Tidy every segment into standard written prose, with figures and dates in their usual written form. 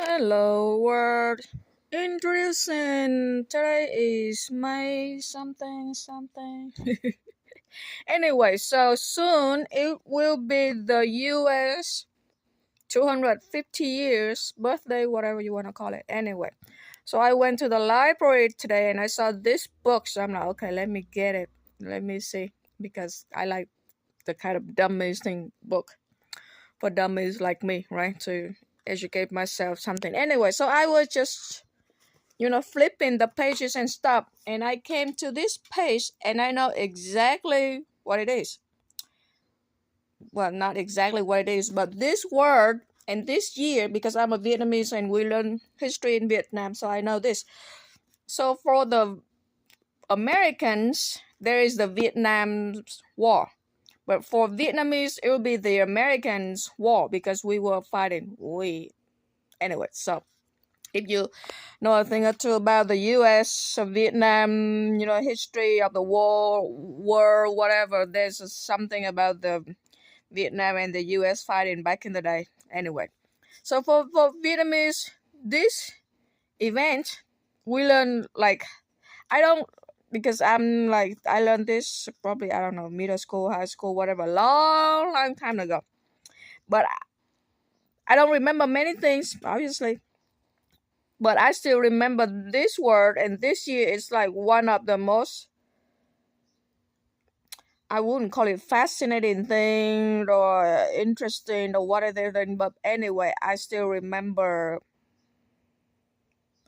Hello world. Introducing today is May something something. Anyway, so soon it will be the US 250 years birthday, whatever you want to call it. Anyway, so I went to the library today and I saw this book. So I'm like, okay, let me get it. Let me see because I like the kind of dummies thing book for dummies like me, right? To educate myself something. Anyway, so I was just flipping the pages and stuff, and I came to this page and I know exactly what it is. Well, not exactly what it is, but this word and this year, because I'm a Vietnamese and we learn history in Vietnam, so I know this. So for the Americans, there is the Vietnam War. But for Vietnamese, it will be the Americans' war because we were fighting. Anyway, so if you know a thing or two about the U.S., Vietnam, history of the war, whatever, there's something about the Vietnam and the U.S. fighting back in the day. Anyway, so for Vietnamese, this event, we learn like, I don't, because I'm like, I learned this probably, I don't know, middle school, high school, whatever, long time ago. But I don't remember many things, obviously. But I still remember this word, and this year is like one of the most, I wouldn't call it fascinating thing or interesting or whatever thing, but anyway, I still remember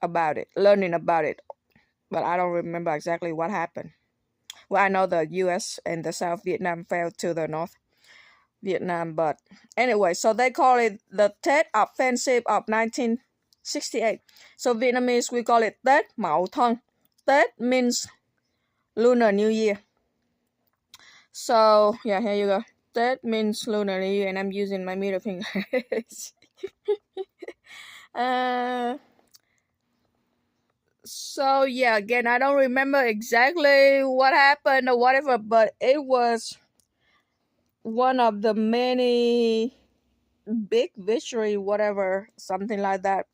about it, learning about it, but I don't remember exactly what happened. Well, I know the US and the South Vietnam fell to the North Vietnam, but anyway, so they call it the Tet Offensive of 1968. So Vietnamese, we call it Tết Mậu Thân. Tet means Lunar New Year. So yeah, here you go. That means Lunar New Year, and I'm using my middle finger. uh, so yeah, again, I don't remember exactly what happened or whatever, but it was one of the many big victory, whatever, something like that.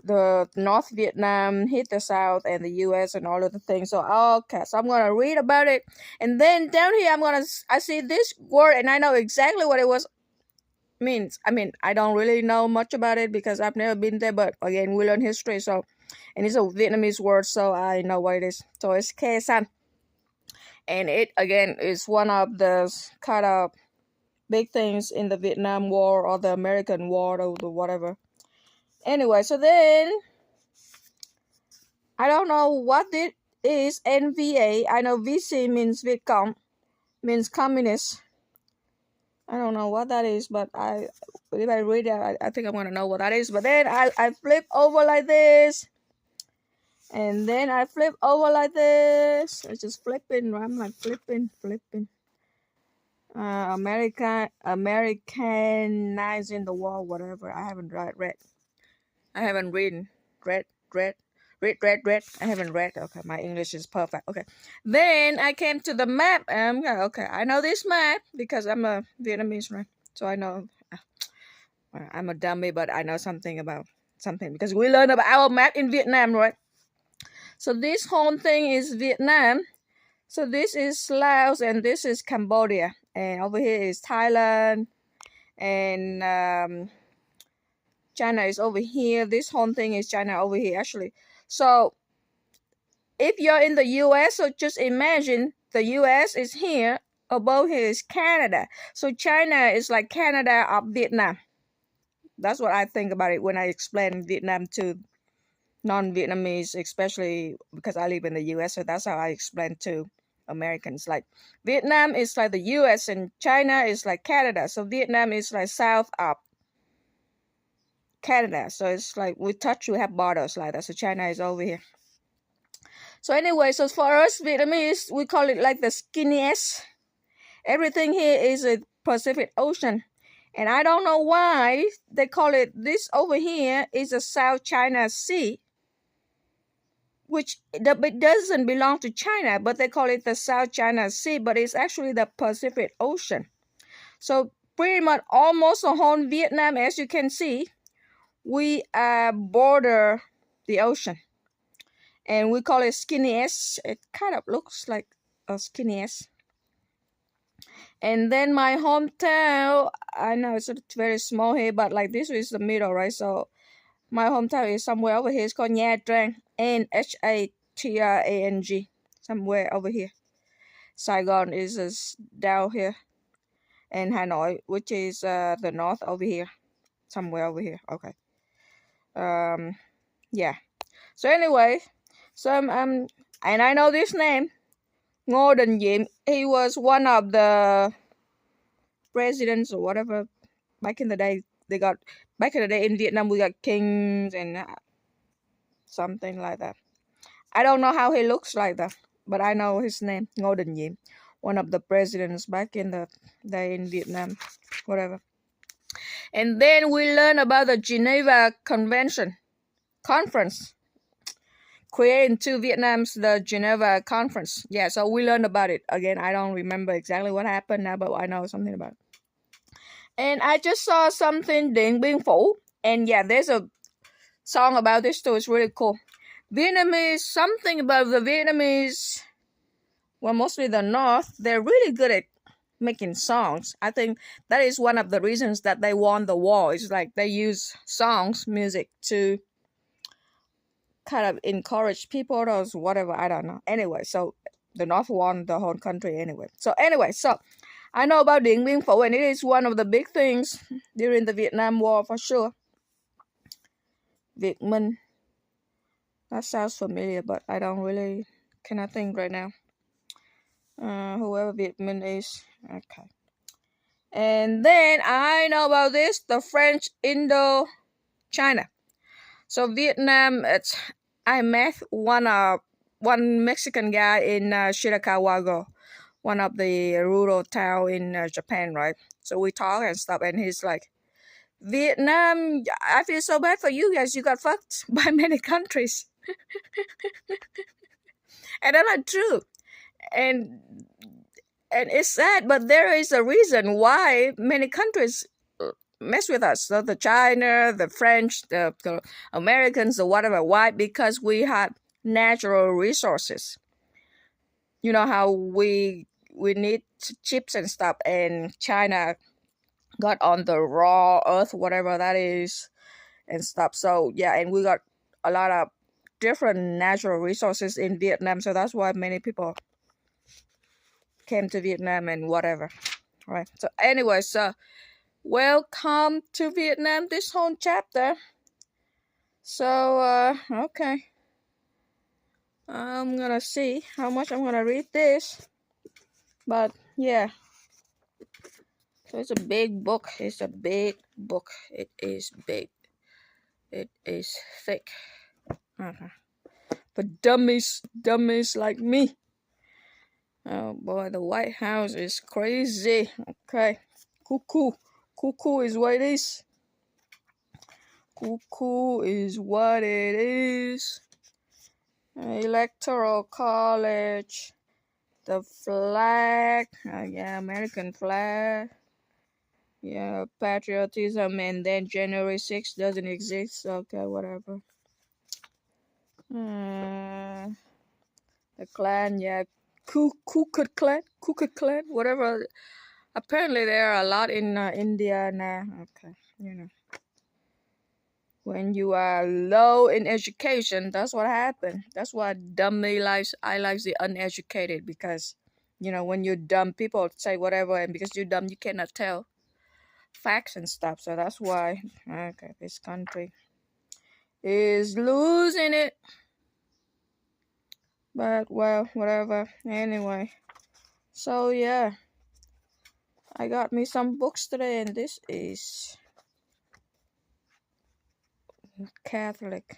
The North Vietnam hit the South and the U.S. and all of the things. So okay, so I'm gonna read about it, and then down here I see this word and I know exactly what it was means. I mean, I don't really know much about it because I've never been there. But again, we learn history, so and it's a Vietnamese word, so I know what it is. So it's Khe San, and it again is one of the kind of big things in the Vietnam War or the American War or the whatever. Anyway, so then I don't know what it is. NVA. I know VC means Viet Cong, means communist. I don't know what that is, but if I read it, I think I'm gonna know what that is. But then I flip over like this, and then I flip over like this. It's just flipping. I'm like flipping. Americanizing the wall, whatever. I haven't read. I haven't read, read, read. I haven't read. Okay, my English is perfect. Okay, then I came to the map. And okay, I know this map because I'm a Vietnamese, right? So I know. I'm a dummy, but I know something about something because we learned about our map in Vietnam, right? So this whole thing is Vietnam. So this is Laos and this is Cambodia, and over here is Thailand, and China is over here. This whole thing is China over here, actually. So if you're in the US, so just imagine the US is here, above here is Canada. So China is like Canada of Vietnam. That's what I think about it when I explain Vietnam to non-Vietnamese, especially because I live in the US. So that's how I explain to Americans. Like Vietnam is like the US and China is like Canada. So Vietnam is like south of Canada. So it's like we have borders like that. So China is over here. So anyway, so for us Vietnamese, we call it like the skinniest. Everything here is a Pacific Ocean. And I don't know why they call it this over here is a South China Sea, which it doesn't belong to China, but they call it the South China Sea, but it's actually the Pacific Ocean. So pretty much almost the whole Vietnam, as you can see, we border the ocean, and we call it Skinny S. It kind of looks like a Skinny S. And then my hometown, I know it's very small here, but like this is the middle, right? So my hometown is somewhere over here. It's called Nha Trang, Nhatrang, somewhere over here. Saigon is down here, and Hanoi, which is the north over here, somewhere over here. Okay. Yeah. So anyway, and I know this name, Ngô Đình Diệm. He was one of the presidents or whatever back in the day. Back in the day in Vietnam, we got kings and something like that. I don't know how he looks like that, but I know his name, Ngô Đình Diệm, one of the presidents back in the day in Vietnam, whatever. And then we learn about the Geneva Conference, created to Vietnam's the Geneva Conference. Yeah, so we learned about it. Again, I don't remember exactly what happened now, but I know something about it. And I just saw something Điện Biên Phủ. And yeah, there's a song about this too. It's really cool. Vietnamese, something about the Vietnamese, well, mostly the North, they're really good at making songs. I think that is one of the reasons that they won the war. It's like they use songs, music to kind of encourage people or whatever. I don't know. Anyway, so the North won the whole country anyway. So I know about Điện Biên Phủ, and it is one of the big things during the Vietnam War for sure. Việt Minh. That sounds familiar, but I don't really cannot think right now. Whoever Việt Minh is. Okay. And then I know about this, the French Indochina. So Vietnam, I met one Mexican guy in Shirakawa, one of the rural town in Japan, right? So we talk and stuff, and he's like, Vietnam, I feel so bad for you guys. You got fucked by many countries. And that's not true. And it's sad, but there is a reason why many countries mess with us. So the China, the French, the Americans, or whatever. Why? Because we have natural resources. You know how we need chips and stuff, and China got on the raw earth, whatever that is, and stuff. So yeah, and we got a lot of different natural resources in Vietnam. So that's why many people came to Vietnam and whatever. Right. So anyway, so welcome to Vietnam, this whole chapter. So okay. I'm gonna see how much I'm gonna read this. But yeah. So it's a big book. It's a big book. It is big. It is thick. For dummies like me. Oh boy, the White House is crazy. Okay. Cuckoo is what it is. Cuckoo is what it is. Electoral College. The flag. Yeah, American flag. Yeah, patriotism, and then January 6th doesn't exist. Okay, whatever. The Klan, yeah. Ku Klux Klan, whatever. Apparently there are a lot in India now. Okay, you know. When you are low in education, that's what happened. That's why I like the uneducated, because, you know, when you're dumb, people say whatever, and because you're dumb, you cannot tell facts and stuff. So that's why, okay, this country is losing it. But, well, whatever. Anyway. So, yeah. I got me some books today, and this is Catholics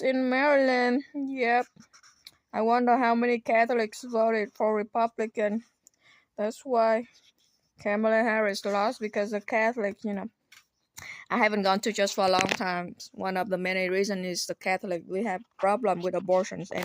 in Maryland. Yep. I wonder how many Catholics voted for Republican. That's why Kamala Harris lost, because of Catholic, you know. I haven't gone to church for a long time. One of the many reasons is the Catholic. We have problem with abortions, and